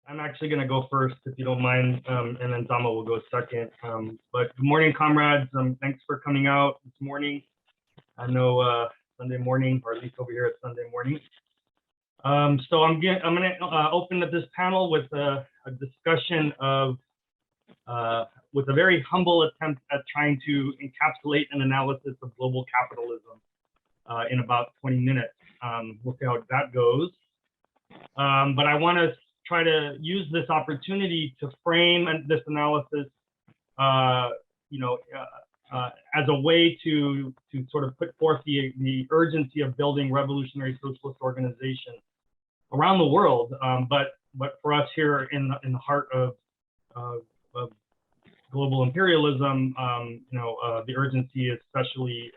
I'm actually going to go first, if you don't mind, and then Zama will go second. But good morning, comrades. Thanks for coming out this morning. I know Sunday morning, or at least over here it's Sunday morning. So I'm going to open up this panel with a discussion of, with a very humble attempt at trying to encapsulate an analysis of global capitalism in about 20 minutes. We'll see how that goes. But I want to try to use this opportunity to frame this analysis, as a way to sort of put forth the urgency of building revolutionary socialist organizations around the world. But for us here in the heart of global imperialism, the urgency is especially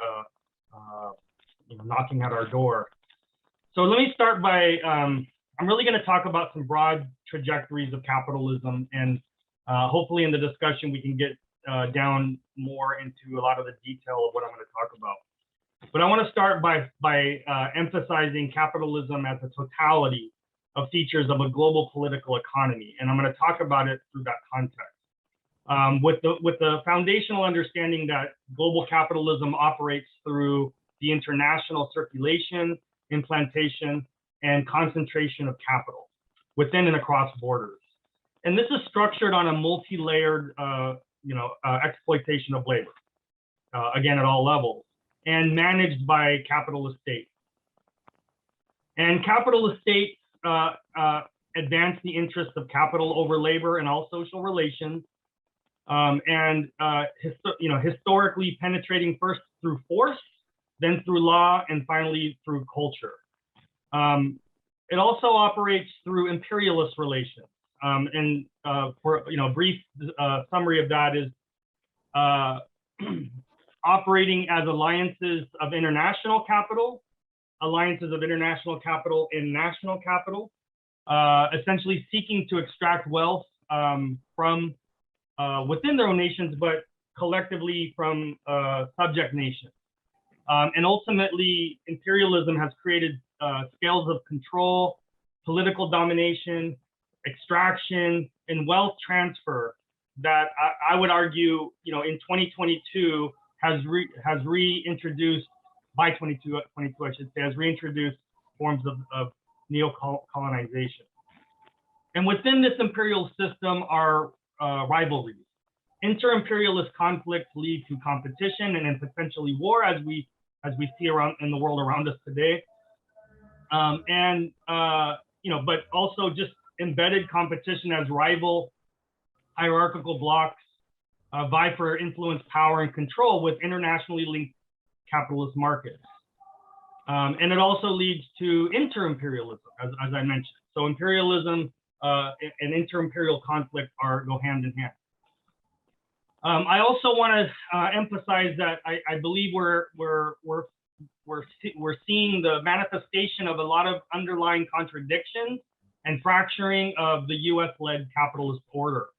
knocking at our door. So let me start by I'm really going to talk about some broad trajectories of capitalism, and hopefully in the discussion we can get down more into a lot of the detail of what I'm going to talk about. But I want to start by emphasizing capitalism as a totality of features of a global political economy, and I'm going to talk about it through that context. With the foundational understanding that global capitalism operates through the international circulation, implantation, and concentration of capital within and across borders. And this is structured on a multi-layered, exploitation of labor, again, at all levels, and managed by capitalist states. And capitalist states advance the interests of capital over labor in all social relations, historically penetrating first through force, then through law, and finally through culture. It also operates through imperialist relations. For a brief summary of that is operating as alliances of international capital in national capital, essentially seeking to extract wealth from within their own nations, but collectively from subject nations. And ultimately, imperialism has created scales of control, political domination, extraction, and wealth transfer that I would argue, in 2022 has reintroduced, by 2022 I should say, has reintroduced forms of neo-colonization. And within this imperial system are rivalries. Inter-imperialist conflicts lead to competition and then potentially war, as we see around in the world around us today. But also just embedded competition as rival hierarchical blocks vie for influence, power, and control with internationally linked capitalist markets. And it also leads to inter-imperialism, as I mentioned. So imperialism and inter-imperial conflict go hand in hand. I also want to emphasize that I believe we're seeing the manifestation of a lot of underlying contradictions and fracturing of the U.S.-led capitalist order.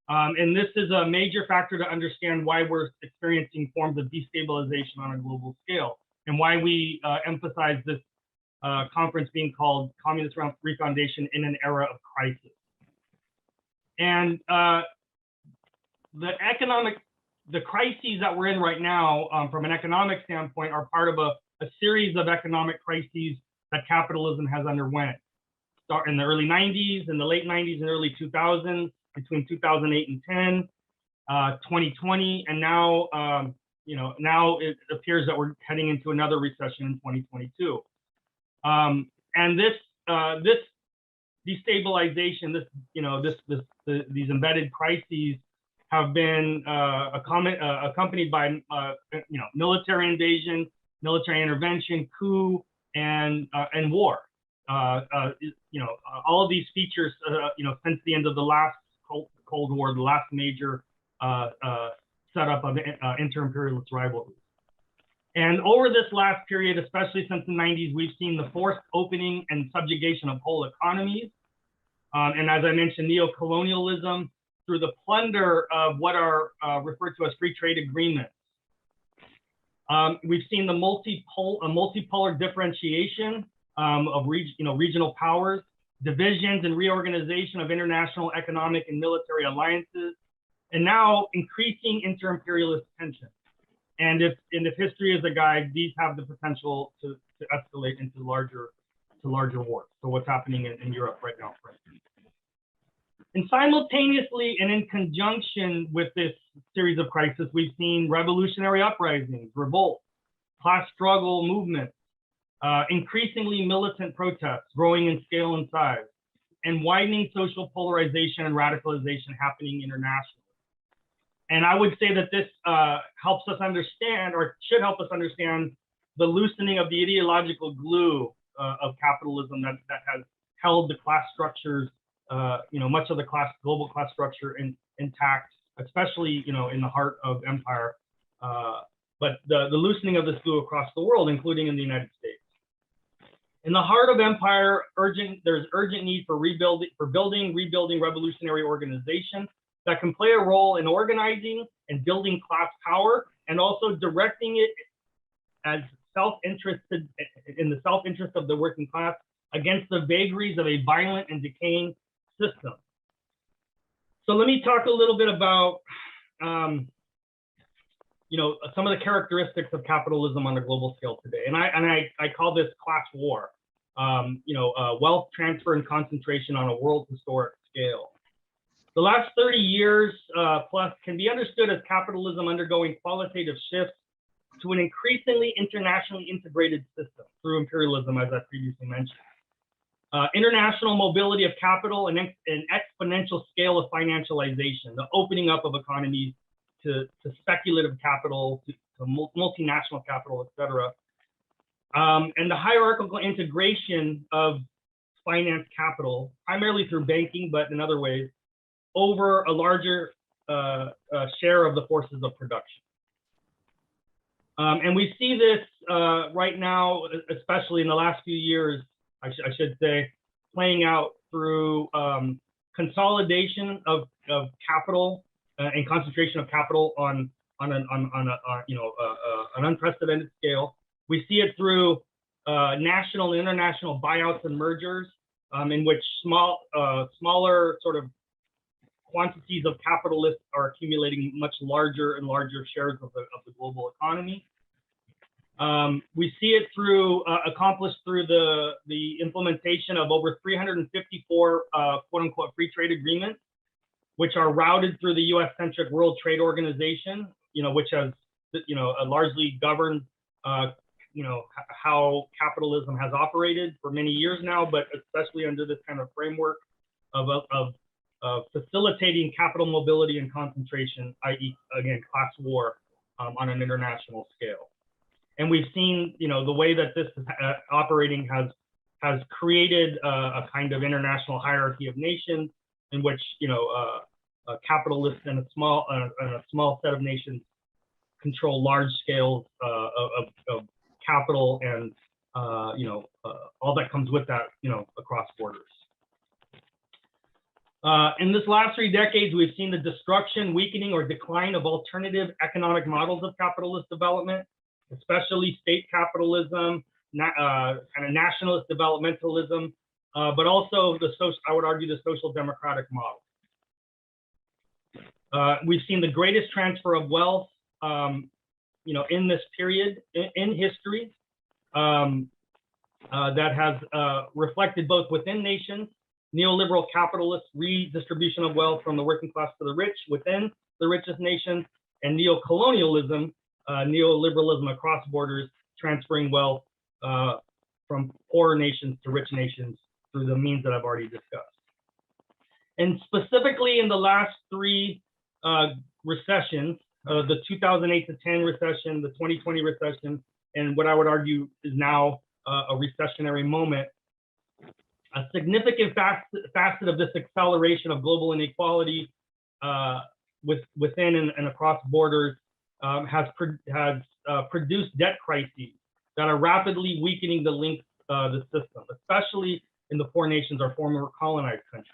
And this is a major factor to understand why we're experiencing forms of destabilization on a global scale, and why we emphasize this conference being called Communist Refoundation in an Era of Crisis. And the crises that we're in right now, from an economic standpoint, are part of a series of economic crises that capitalism has underwent. Start in the early 90s, in the late 90s and early 2000s, between 2008 and 10, 2020, and now, now it appears that we're heading into another recession in 2022. And this destabilization, these embedded crises have been accompanied by military invasion, military intervention, coup, and war. All of these features, since the end of the last Cold War, the last major setup of inter-imperialist rivalries. And over this last period, especially since the 90s, we've seen the forced opening and subjugation of whole economies. And as I mentioned, neo-colonialism through the plunder of what are referred to as free trade agreements. We've seen the multipolar differentiation of regional powers divisions and reorganization of international economic and military alliances, and now increasing inter-imperialist tensions. And if history is a guide, these have the potential to escalate into larger wars. So what's happening in Europe right now, for instance. And simultaneously and in conjunction with this series of crises, we've seen revolutionary uprisings, revolts, class struggle movements, increasingly militant protests growing in scale and size, and widening social polarization and radicalization happening internationally. And I would say that this helps us understand, or should help us understand, the loosening of the ideological glue of capitalism that has held the class structures, much of the global class structure intact, especially, in the heart of empire. But the loosening of this glue across the world, including in the United States. In the heart of empire, there's urgent need for rebuilding revolutionary organization that can play a role in organizing and building class power, and also directing it as self-interested, in the self-interest of the working class, against the vagaries of a violent and decaying system. So let me talk a little bit about some of the characteristics of capitalism on a global scale today. And I call this class war, wealth transfer and concentration on a world historic scale. The last 30 years plus can be understood as capitalism undergoing qualitative shifts to an increasingly internationally integrated system through imperialism, as I previously mentioned. International mobility of capital and an exponential scale of financialization, the opening up of economies to speculative capital, to multinational capital, et cetera. And the hierarchical integration of finance capital, primarily through banking, but in other ways, over a larger share of the forces of production. And we see this right now, especially in the last few years, I should say, playing out through consolidation of capital and concentration of capital on an unprecedented scale. We see it through national and international buyouts and mergers, in which smaller sort of quantities of capitalists are accumulating much larger and larger shares of the global economy. We see it accomplished through the implementation of over 354 quote unquote free trade agreements, which are routed through the US-centric World Trade Organization, which has, largely governed, how capitalism has operated for many years now, but especially under this kind of framework of facilitating capital mobility and concentration, i.e., again, class war on an international scale. And we've seen, the way that this is operating has created a kind of international hierarchy of nations in which, capitalists and a small set of nations control large scales of capital and, all that comes with that, across borders. In this last 3 decades, we've seen the destruction, weakening, or decline of alternative economic models of capitalist development, especially state capitalism, kind of nationalist developmentalism, but also I would argue the social democratic model. We've seen the greatest transfer of wealth, in this period in history, that has reflected both within nations, neoliberal capitalist redistribution of wealth from the working class to the rich within the richest nations, and neocolonialism, neoliberalism across borders, transferring wealth from poorer nations to rich nations through the means that I've already discussed. And specifically in the last 3 recessions, the 2008 to 10 recession, the 2020 recession, and what I would argue is now a recessionary moment, a significant facet of this acceleration of global inequality within and across borders has produced debt crises that are rapidly weakening the links the system, especially in the poor nations or former colonized countries.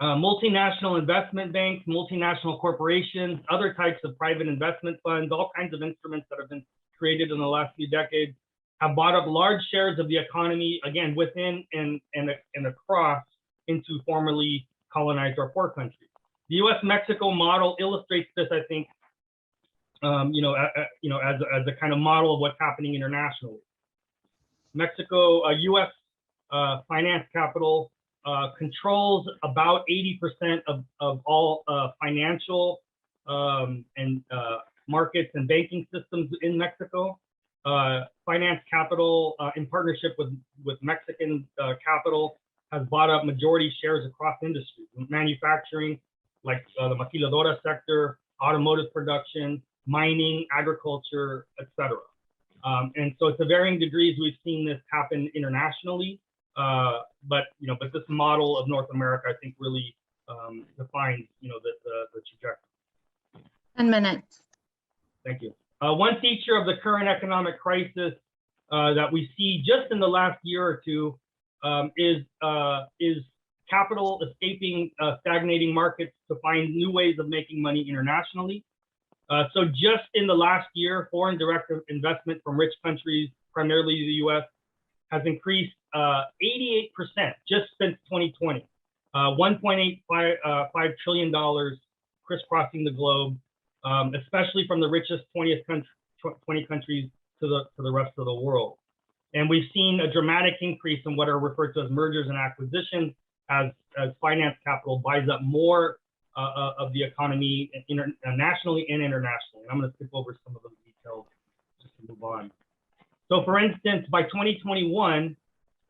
Multinational investment banks, multinational corporations, other types of private investment funds, all kinds of instruments that have been created in the last few decades have bought up large shares of the economy, again, within and across into formerly colonized or poor countries. The U.S.-Mexico model illustrates this, I think, as a kind of model of what's happening internationally. Mexico, U.S. Finance capital controls about 80% of all financial and markets and banking systems in Mexico. Finance capital, in partnership with Mexican capital, has bought up majority shares across industries, manufacturing, like the maquiladora sector, automotive production, mining, agriculture, etc. And so to varying degrees, we've seen this happen internationally, but this model of North America, I think, really defines, the trajectory. 10 minutes. Thank you. One feature of the current economic crisis that we see just in the last year or two is capital escaping stagnating markets to find new ways of making money internationally. So just in the last year, foreign direct investment from rich countries, primarily the U.S., has increased 88% just since 2020. $1.85 trillion crisscrossing the globe, especially from the richest 20 countries to the rest of the world. And we've seen a dramatic increase in what are referred to as mergers and acquisitions as finance capital buys up more of the economy nationally and internationally. And I'm going to skip over some of those details just to move on. So for instance, by 2021,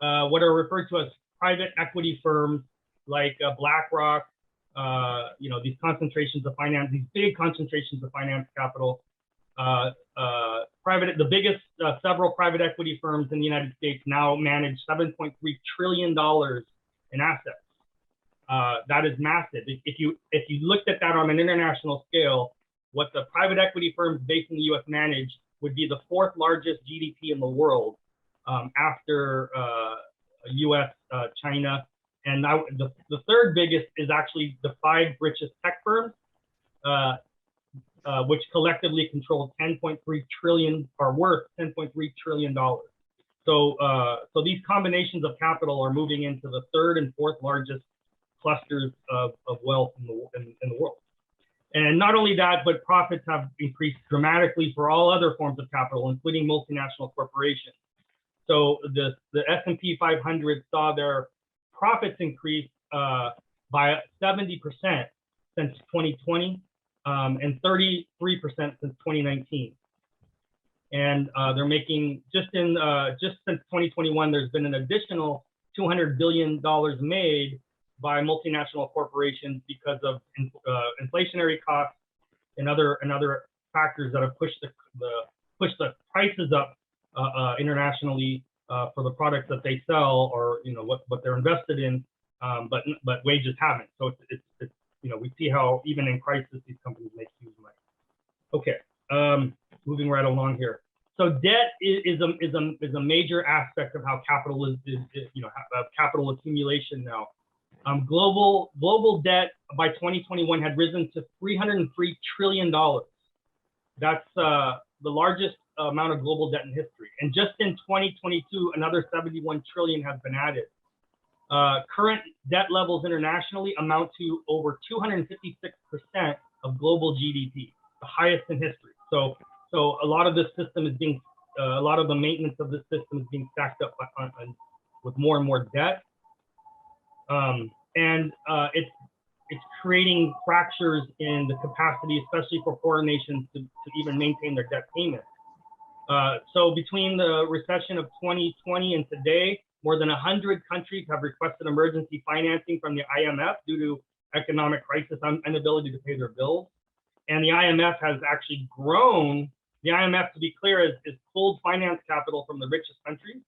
what are referred to as private equity firms like BlackRock, these concentrations of finance, these big concentrations of finance capital, the biggest several private equity firms in the United States now manage $7.3 trillion in assets. That is massive. If you looked at that on an international scale, what the private equity firms based in the U.S. manage would be the fourth largest GDP in the world, after U.S., China, and now the third biggest is actually the 5 richest tech firms, which collectively control 10.3 trillion, or worth 10.3 trillion dollars. So these combinations of capital are moving into the third and fourth largest clusters of wealth in the world. And not only that, but profits have increased dramatically for all other forms of capital, including multinational corporations. So the S&P 500 saw their profits increase by 70% since 2020, and 33% since 2019. And they're making, just since 2021, there's been an additional $200 billion made by multinational corporations because of inflationary costs and other factors that have pushed the prices up internationally for the products that they sell, or what they're invested in, but wages haven't. So it's we see how even in crisis these companies make huge money. Okay, moving right along here. So debt is a major aspect of how capital is capital accumulation now. Global debt by 2021 had risen to $303 trillion. That's the largest amount of global debt in history. And just in 2022, another 71 trillion has been added. Current debt levels internationally amount to over 256% of global GDP, the highest in history. So a lot of this system is being, a lot of the maintenance of this system is being stacked up with more and more debt. It's creating fractures in the capacity, especially for foreign nations, to even maintain their debt payments. So between the recession of 2020 and today, more than 100 countries have requested emergency financing from the IMF due to economic crisis and inability to pay their bills. And the IMF has actually grown. The IMF, to be clear, is pulled finance capital from the richest countries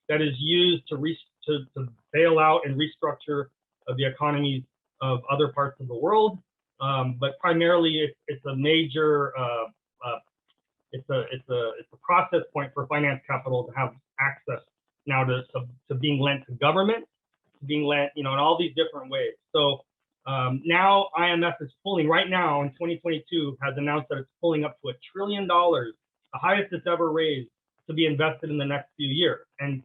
that is used to bail out and restructure the economies of other parts of the world. But primarily, it's a major it's a process point for finance capital to have access now to being lent to government, being lent, in all these different ways. So now IMF is pulling, right now in 2022, has announced that it's pulling up to $1 trillion, the highest it's ever raised, to be invested in the next few years. And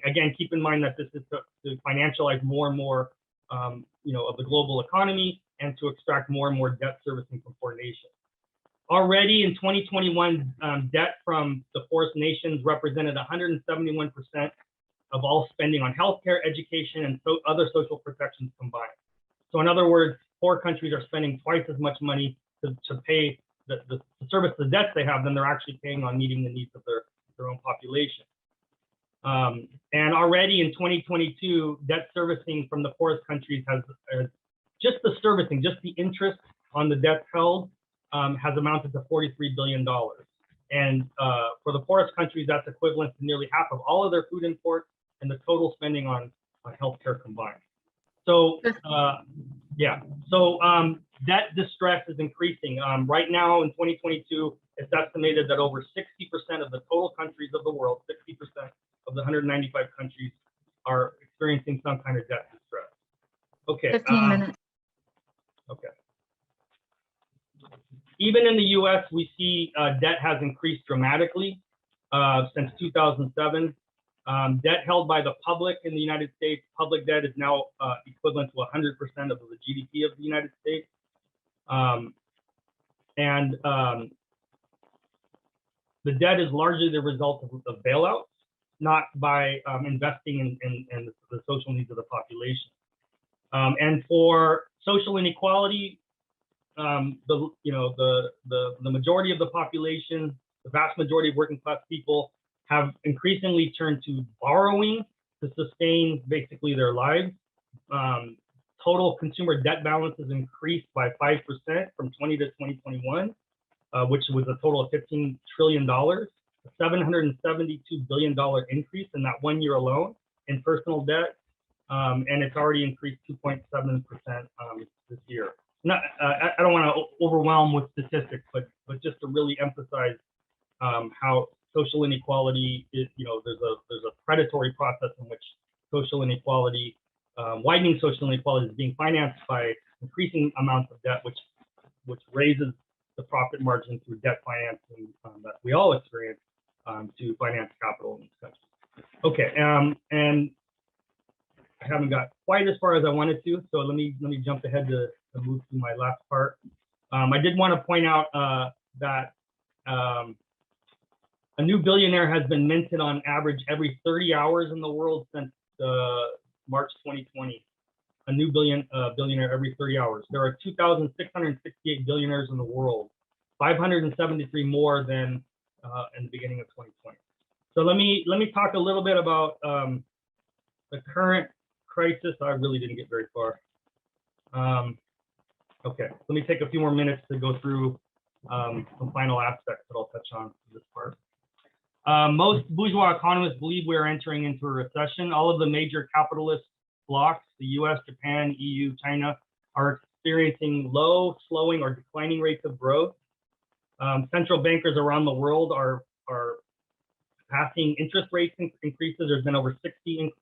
again, keep in mind that this is to financialize more and more, of the global economy and to extract more and more debt servicing from poor nations. Already in 2021, debt from the poorest nations represented 171% of all spending on healthcare, education, and other social protections combined. So in other words, poor countries are spending twice as much money to pay to service the debts they have than they're actually paying on meeting the needs of their own population. And already in 2022, debt servicing from the poorest countries has just the servicing, just the interest on the debts held has amounted to $43 billion. And for the poorest countries, that's equivalent to nearly half of all of their food imports and the total spending on healthcare combined. So debt distress is increasing. Right now in 2022, it's estimated that over 60% of the total countries of the world, 60% of the 195 countries are experiencing some kind of debt distress. Okay. 15 minutes. Okay. Even in the US, we see debt has increased dramatically since 2007. Debt held by the public in the United States, public debt is now equivalent to 100% of the GDP of the United States. The debt is largely the result of bailouts, not by investing in the social needs of the population. And for social inequality, the majority of the population, the vast majority of working class people have increasingly turned to borrowing to sustain basically their lives. Total consumer debt balances increased by 5% from 20 to 2021, which was a total of $15 trillion, a $772 billion increase in that 1 year alone in personal debt. And it's already increased 2.7% this year. I don't want to overwhelm with statistics, but just to really emphasize how social inequality is, there's a predatory process in which social inequality, widening social inequality is being financed by increasing amounts of debt, which raises the profit margin through debt financing that we all experience to finance capital in this country. Okay, and I haven't got quite as far as I wanted to, so let me jump ahead to move to my last part. I did want to point out that a new billionaire has been minted on average every 30 hours in the world since March 2020. A new billionaire every 30 hours. There are 2,668 billionaires in the world, 573 more than in the beginning of 2020. So let me talk a little bit about the current crisis. I really didn't get very far. Okay, let me take a few more minutes to go through some final aspects that I'll touch on in this part. Most bourgeois economists believe we are entering into a recession. All of the major capitalist blocs, the US, Japan, EU, China, are experiencing low, slowing, or declining rates of growth. Central bankers around the world are passing interest rate increases. There's been over 60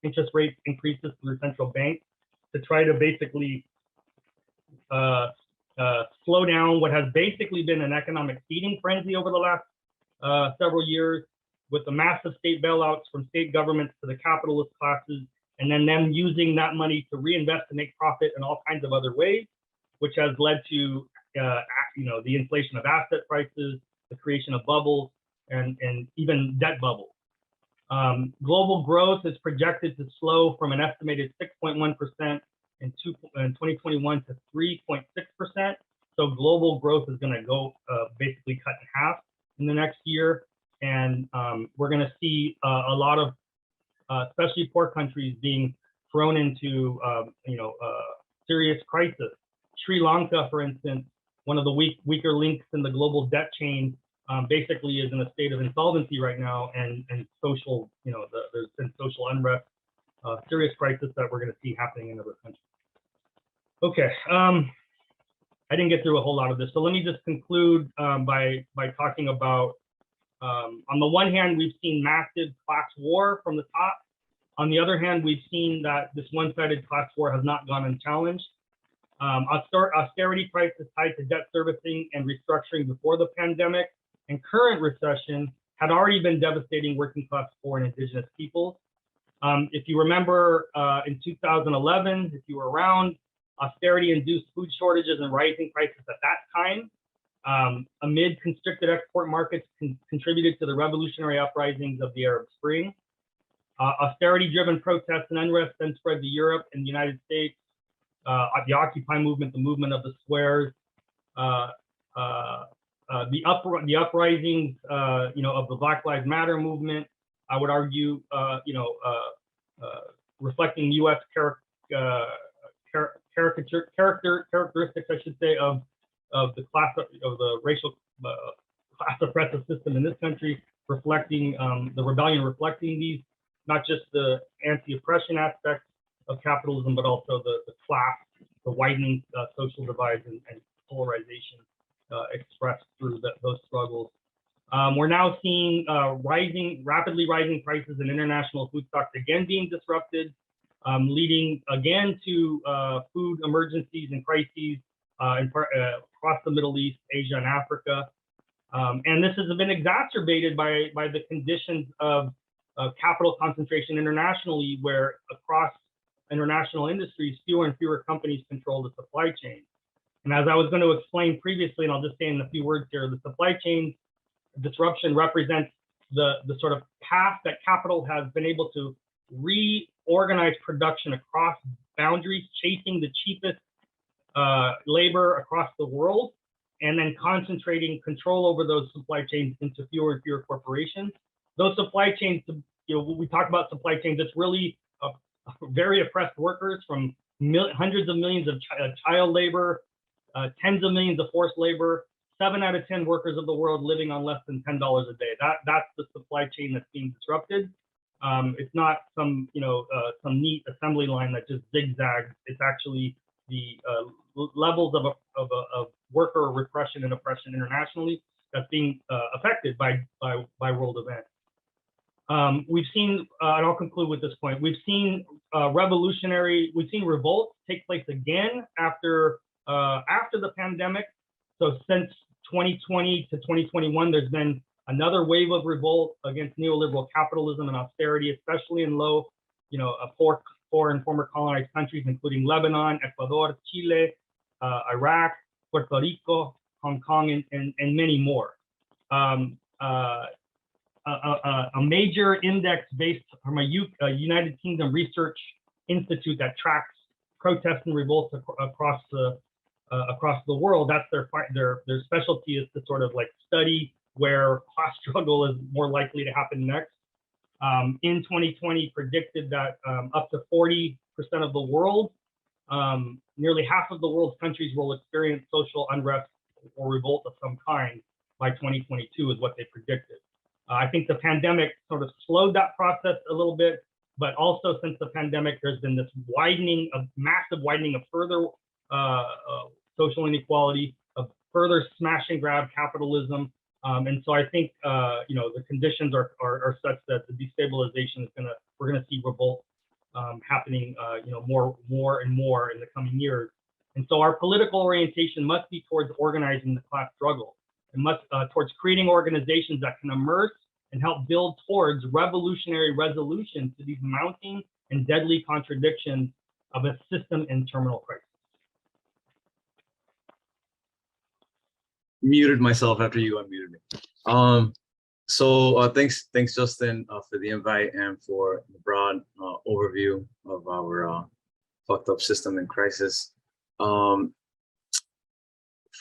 interest rate increases through central banks to try to basically slow down what has basically been an economic feeding frenzy over the last several years, with the massive state bailouts from state governments to the capitalist classes, and then them using that money to reinvest and make profit in all kinds of other ways, which has led to the inflation of asset prices, the creation of bubbles, and even debt bubbles. Global growth is projected to slow from an estimated 6.1% in 2021 to 3.6%. So global growth is going to go basically cut in half in the next year, and we're going to see a lot of, especially poor countries, being thrown into serious crisis. Sri Lanka, for instance, one of the weaker links in the global debt chain, basically is in a state of insolvency right now, and social, there's been social unrest, serious crisis that we're going to see happening in other countries. Okay, I didn't get through a whole lot of this, so let me just conclude by talking about, on the one hand, we've seen massive class war from the top. On the other hand, we've seen that this one-sided class war has not gone unchallenged. Austerity crisis tied to debt servicing and restructuring before the pandemic and current recession had already been devastating working class, poor, and indigenous peoples. If you remember in 2011, if you were around, austerity induced food shortages and rising prices at that time. Amid constricted export markets contributed to the revolutionary uprisings of the Arab Spring. Austerity-driven protests and unrest then spread to Europe and the United States. The Occupy movement, the movement of the squares, the uprisings, of the Black Lives Matter movement. I would argue, reflecting U.S. characteristics, I should say, of the racial class oppressive system in this country, reflecting the rebellion, reflecting these, not just the anti-oppression aspects of capitalism, but also the class, the widening social divides and polarization expressed through those struggles. We're now seeing rapidly rising prices in international food stocks again being disrupted, leading again to food emergencies and crises across the Middle East, Asia, and Africa. And this has been exacerbated by the conditions of capital concentration internationally, where across international industries, fewer and fewer companies control the supply chain. And as I was going to explain previously, and I'll just say in a few words here, the supply chain disruption represents the sort of path that capital has been able to reorganize production across boundaries, chasing the cheapest labor across the world, and then concentrating control over those supply chains into fewer and fewer corporations. Those supply chains, when we talk about supply chains, it's really very oppressed workers, from hundreds of millions of child labor, tens of millions of forced labor, 7 out of 10 workers of the world living on less than $10 a day. That's the supply chain that's being disrupted. It's not some neat assembly line that just zigzags. It's actually the levels of worker repression and oppression internationally that's being affected by world events. We've seen, and I'll conclude with this point, we've seen revolts take place again after the pandemic. So since 2020 to 2021, there's been another wave of revolt against neoliberal capitalism and austerity, especially in low, poor and former colonized countries, including Lebanon, Ecuador, Chile, Iraq, Puerto Rico, Hong Kong, and many more. A major index based from a United Kingdom research institute that tracks protests and revolts across the world. That's their specialty, is to sort of like study where class struggle is more likely to happen next. In 2020, predicted that up to 40% of the world, nearly half of the world's countries, will experience social unrest or revolt of some kind by 2022, is what they predicted. I think the pandemic sort of slowed that process a little bit, but also since the pandemic, there's been this massive widening of further social inequality, of further smash and grab capitalism. And so I think, the conditions are such that the destabilization is we're gonna see revolt happening, more and more in the coming years. And so our political orientation must be towards organizing the class struggle, and must towards creating organizations that can immerse and help build towards revolutionary resolution to these mounting and deadly contradictions of a system in terminal crisis. Muted myself after you unmuted me. Thanks Justin for the invite and for the broad overview of our fucked up system in crisis. From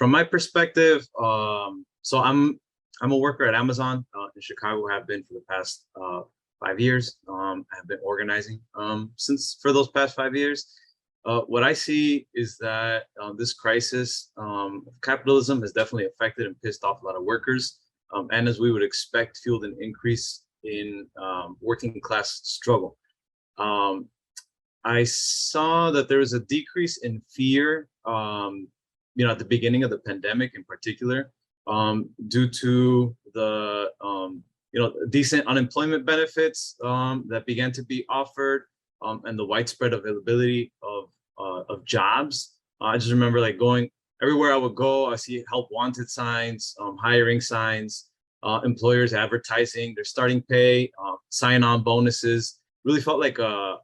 my perspective, so I'm a worker at Amazon in Chicago. Have been for the past 5 years. I have been organizing for those past 5 years. What I see is that this crisis, capitalism, has definitely affected and pissed off a lot of workers, and as we would expect, fueled an increase in working class struggle. I saw that there was a decrease in fear, at the beginning of the pandemic in particular, due to the decent unemployment benefits that began to be offered, and the widespread availability of jobs. I just remember going everywhere I would go, I see help wanted signs, hiring signs, employers advertising their starting pay, sign-on bonuses. Really felt like a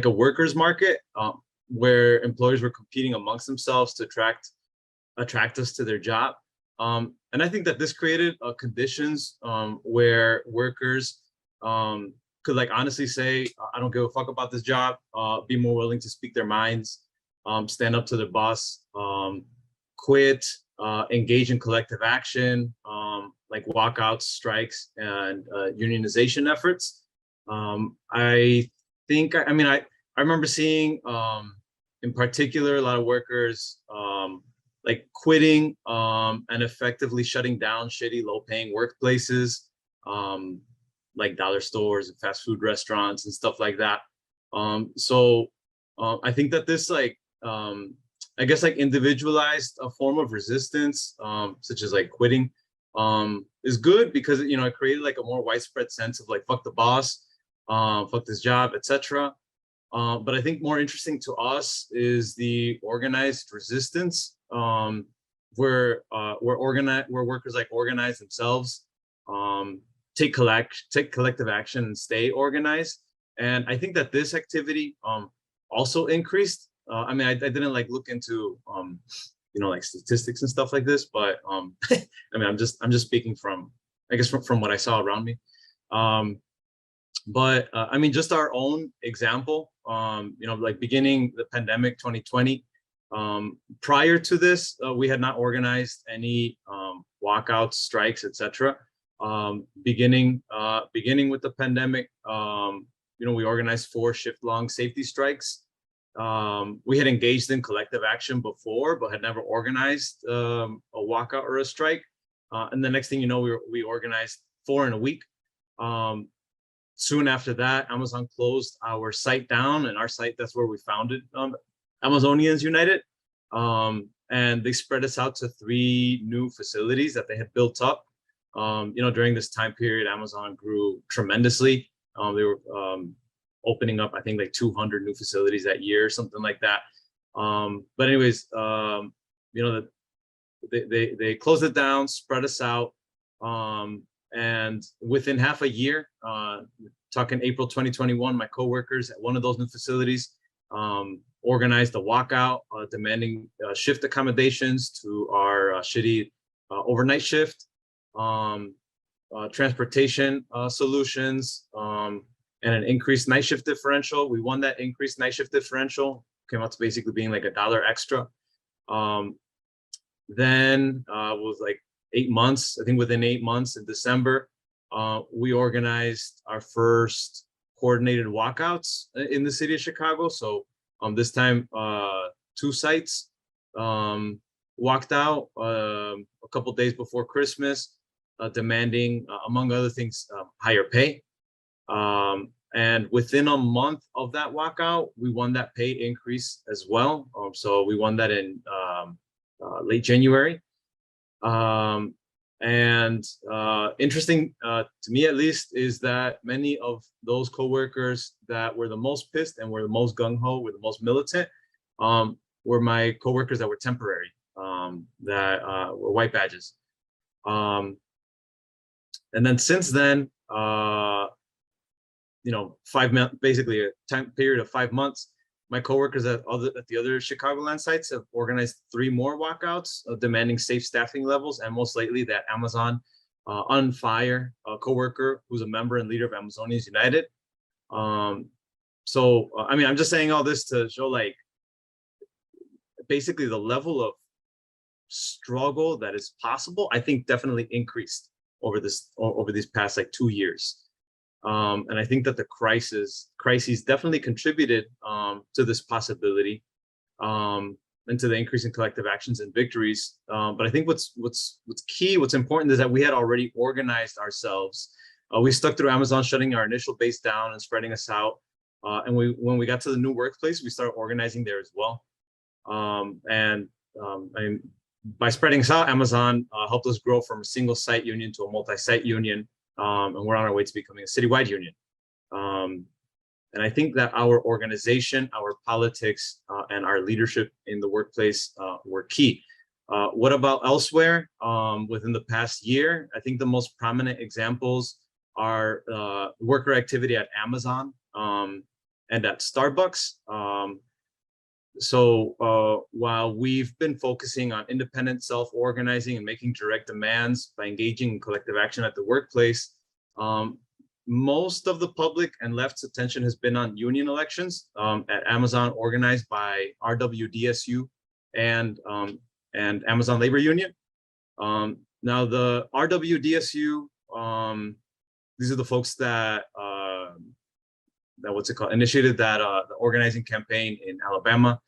workers' market where employers were competing amongst themselves to attract us to their job. And I think that this created conditions where workers could like honestly say, I don't give a fuck about this job, be more willing to speak their minds, stand up to their boss, quit, engage in collective action, like walkouts, strikes, and unionization efforts. I think, I remember seeing in particular a lot of workers like quitting and effectively shutting down shitty, low-paying workplaces, like dollar stores and fast food restaurants and stuff like that. So I think that this like, I guess like individualized a form of resistance, such as like quitting, is good because it created like a more widespread sense of like fuck the boss, fuck this job, etc. But I think more interesting to us is the organized resistance, where workers like organize themselves, take collective action and stay organized. And I think that this activity also increased. I didn't like look into like statistics and stuff like this, but I'm just speaking from, I guess, from what I saw around me. But just our own example, like beginning the pandemic 2020, prior to this, we had not organized any walkouts, strikes, etc. Beginning with the pandemic, we organized 4 shift-long safety strikes. We had engaged in collective action before, but had never organized a walkout or a strike. And the next thing you know, we organized 4 in a week. Soon after that, Amazon closed our site down, and our site, that's where we founded Amazonians United. And they spread us out to 3 new facilities that they had built up. During this time period, Amazon grew tremendously. They were opening up, I think, like 200 new facilities that year, something like that. But anyways, they closed it down, spread us out. And within half a year, talking April 2021, my coworkers at one of those new facilities organized a walkout demanding shift accommodations to our shitty overnight shift, transportation solutions, and an increased night shift differential. We won that increased night shift differential, came out to basically being like $1 extra. Then was like 8 months, I think within 8 months in December, we organized our first coordinated walkouts in the city of Chicago. So this time, 2 sites walked out a couple days before Christmas, demanding, among other things, higher pay. And within a month of that walkout, we won that pay increase as well. So we won that in late January. And interesting to me, at least, is that many of those coworkers that were the most pissed and were the most gung-ho, were the most militant, were my coworkers that were temporary, that were white badges. And then since then, 5 months, basically a time period of 5 months, my coworkers at the other Chicagoland sites have organized 3 more walkouts, demanding safe staffing levels, and most lately that Amazon on fire coworker who's a member and leader of Amazonians United. I'm just saying all this to show, like, basically the level of struggle that is possible, I think, definitely increased over these past like 2 years. And I think that the crises definitely contributed to this possibility, and to the increase in collective actions and victories. But I think what's key, what's important, is that we had already organized ourselves. We stuck through Amazon shutting our initial base down and spreading us out. And when we got to the new workplace, we started organizing there as well. By spreading us out, Amazon helped us grow from a single site union to a multi-site union. And we're on our way to becoming a citywide union. And I think that our organization, our politics, and our leadership in the workplace were key. What about elsewhere within the past year? I think the most prominent examples are worker activity at Amazon and at Starbucks. So while we've been focusing on independent self-organizing and making direct demands by engaging in collective action at the workplace, most of the public and left's attention has been on union elections at Amazon, organized by RWDSU and Amazon Labor Union. Now the RWDSU, these are the folks that initiated that the organizing campaign in Alabama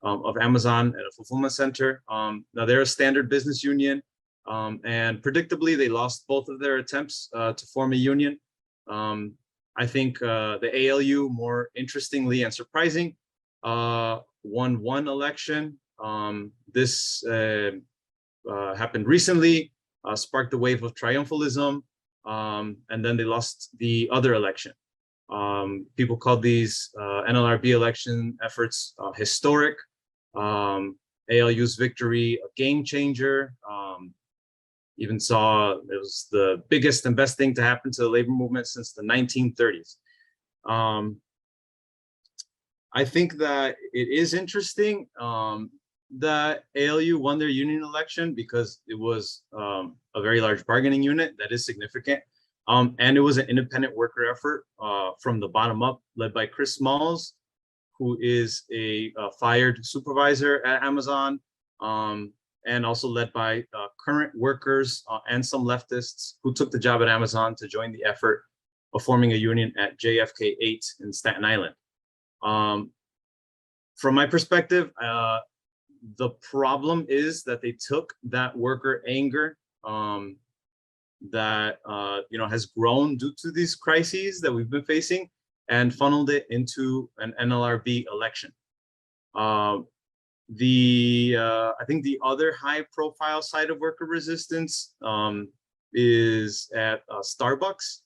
of Amazon at a fulfillment center. Now they're a standard business union, and predictably they lost both of their attempts to form a union. I think the ALU, more interestingly and surprising, won one election. This happened recently, sparked a wave of triumphalism, and then they lost the other election. People called these NLRB election efforts historic. ALU's victory a game changer. Even saw it was the biggest and best thing to happen to the labor movement since the 1930s. I think that it is interesting that ALU won their union election because it was a very large bargaining unit that is significant. And it was an independent worker effort from the bottom up, led by Chris Smalls, who is a fired supervisor at Amazon, and also led by current workers and some leftists who took the job at Amazon to join the effort of forming a union at JFK 8 in Staten Island. From my perspective, the problem is that they took that worker anger that has grown due to these crises that we've been facing and funneled it into an NLRB election. I think the other high-profile side of worker resistance is at Starbucks.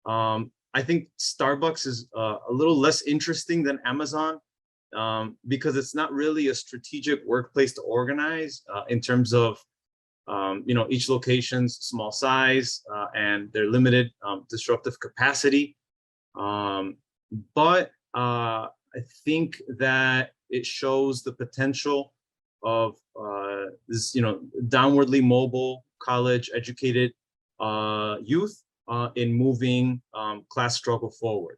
I think Starbucks is a little less interesting than Amazon because it's not really a strategic workplace to organize in terms of each location's small size and their limited disruptive capacity. But I think that it shows the potential of this, downwardly mobile, college-educated youth in moving class struggle forward.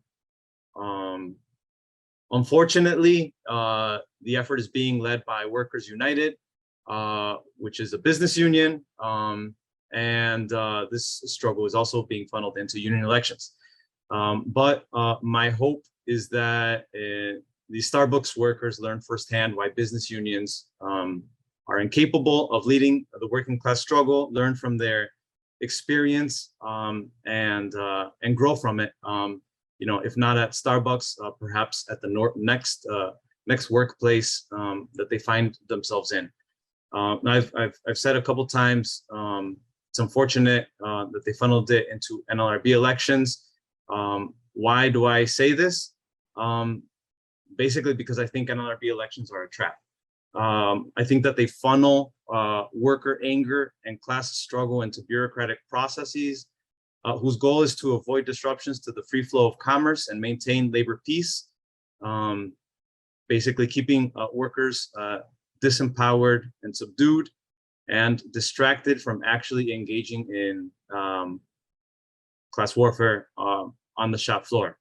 Unfortunately, the effort is being led by Workers United, which is a business union, and this struggle is also being funneled into union elections. But my hope is that the Starbucks workers learn firsthand why business unions are incapable of leading the working class struggle, learn from their experience, and grow from it. If not at Starbucks, perhaps at the next workplace that they find themselves in. I've said a couple times, it's unfortunate that they funneled it into NLRB elections. Why do I say this? Basically because I think NLRB elections are a trap. I think that they funnel worker anger and class struggle into bureaucratic processes whose goal is to avoid disruptions to the free flow of commerce and maintain labor peace, basically keeping workers disempowered and subdued and distracted from actually engaging in class warfare on the shop floor,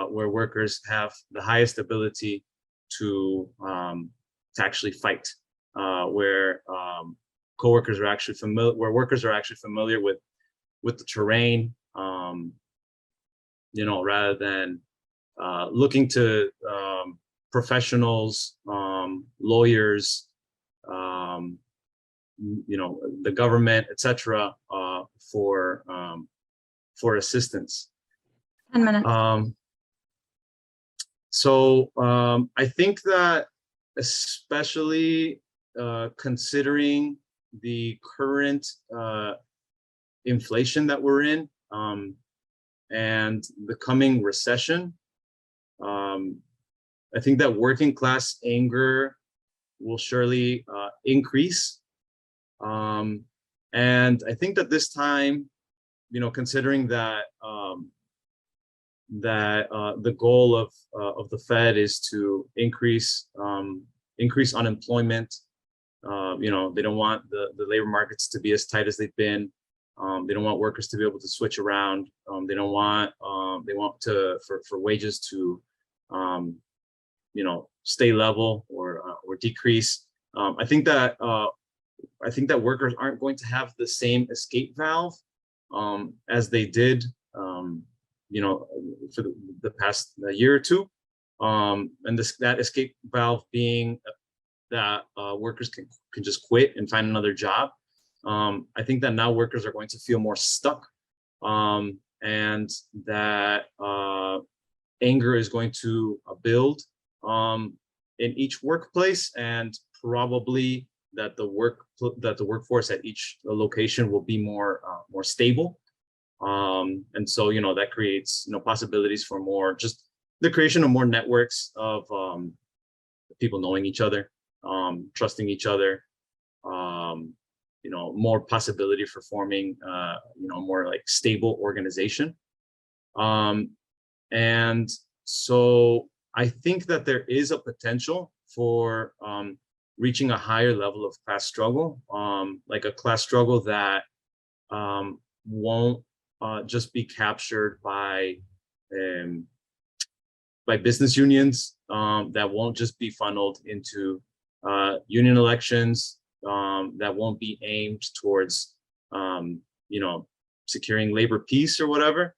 where workers have the highest ability to actually fight, where coworkers are actually familiar, where workers are actually familiar with the terrain, rather than looking to professionals, lawyers, the government, etc., for assistance. 10 minutes. I think that especially considering the current inflation that we're in and the coming recession, I think that working class anger will surely increase And I think that this time, considering that the goal of the Fed is to increase unemployment. They don't want the labor markets to be as tight as they've been. They don't want workers to be able to switch around. They don't want they want for wages to stay level or decrease. I think that workers aren't going to have the same escape valve as they did for the past year or two. And that escape valve being that workers can just quit and find another job. I think that now workers are going to feel more stuck, and that anger is going to build in each workplace, and probably that the workforce at each location will be more stable. And so that creates possibilities for more, just the creation of more networks of people knowing each other, trusting each other, more possibility for forming more like stable organization. And so I think that there is a potential for reaching a higher level of class struggle, like a class struggle that won't just be captured by business unions, that won't just be funneled into union elections, that won't be aimed towards securing labor peace or whatever.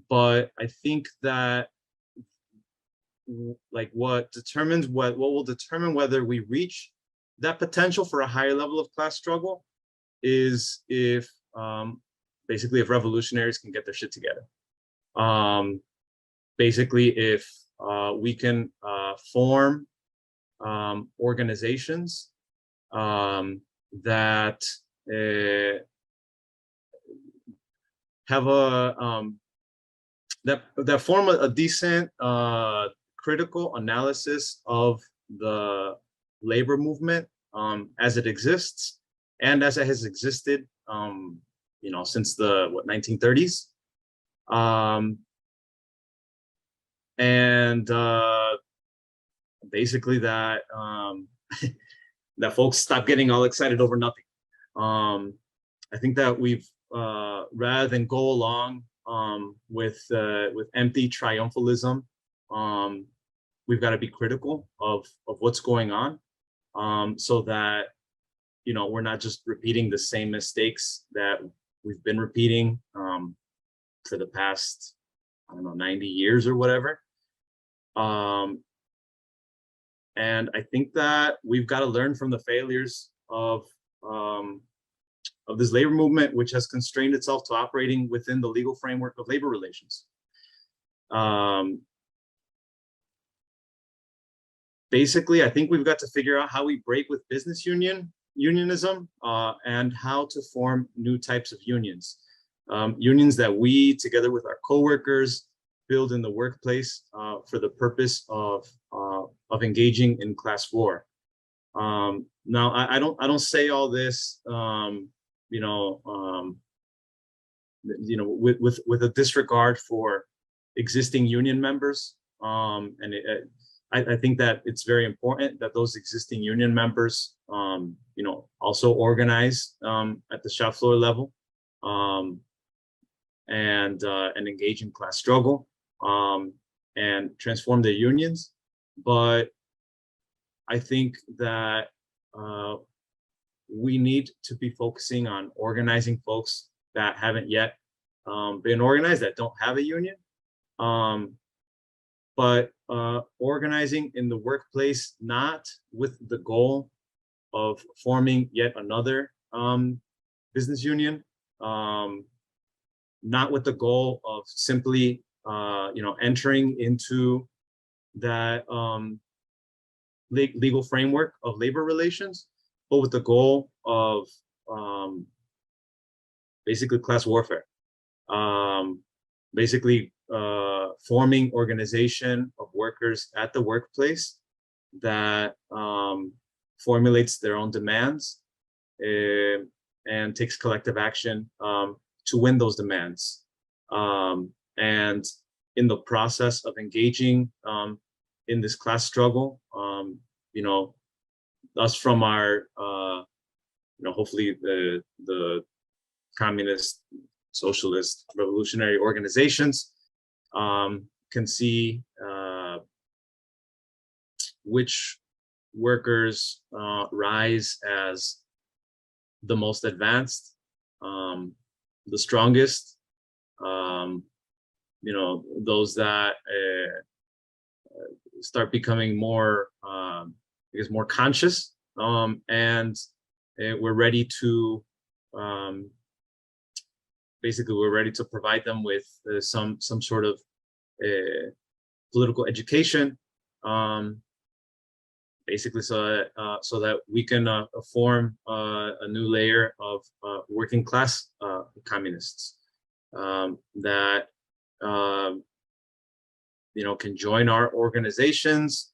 But I think that like what will determine whether we reach that potential for a higher level of class struggle is if basically if revolutionaries can get their shit together. Basically if we can form organizations that have that form a decent critical analysis of the labor movement as it exists and as it has existed since the 1930s, and basically that that folks stop getting all excited over nothing. I think that we've rather than go along with empty triumphalism, we've got to be critical of what's going on, so that we're not just repeating the same mistakes that we've been repeating for the past 90 years or whatever. And I think that we've got to learn from the failures of this labor movement, which has constrained itself to operating within the legal framework of labor relations. Basically, I think we've got to figure out how we break with business unionism and how to form new types of unions. Unions that we, together with our coworkers, build in the workplace for the purpose of engaging in class war. Now, I don't say all this, with a disregard for existing union members, and I think that it's very important that those existing union members, also organize at the shop floor level, and engage in class struggle, and transform their unions. But I think that we need to be focusing on organizing folks that haven't yet been organized, that don't have a union, but organizing in the workplace, not with the goal of forming yet another business union, not with the goal of simply entering into that legal framework of labor relations, but with the goal of basically class warfare, basically forming organization of workers at the workplace that formulates their own demands and takes collective action to win those demands. And in the process of engaging in this class struggle, you know, us from our, you know, hopefully the communist, socialist, revolutionary organizations can see which workers rise as the most advanced, the strongest, you know, those that start becoming more, I guess, more conscious, and we're ready to, basically, we're ready to provide them with some sort of political education, basically, so that we can form a new layer of working class communists that you know, can join our organizations,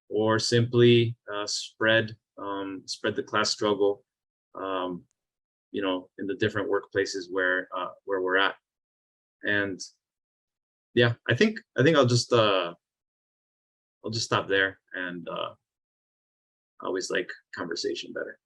or simply spread the class struggle, you know, in the different workplaces where we're at. And yeah, I think I'll just stop there, and I always like conversation better.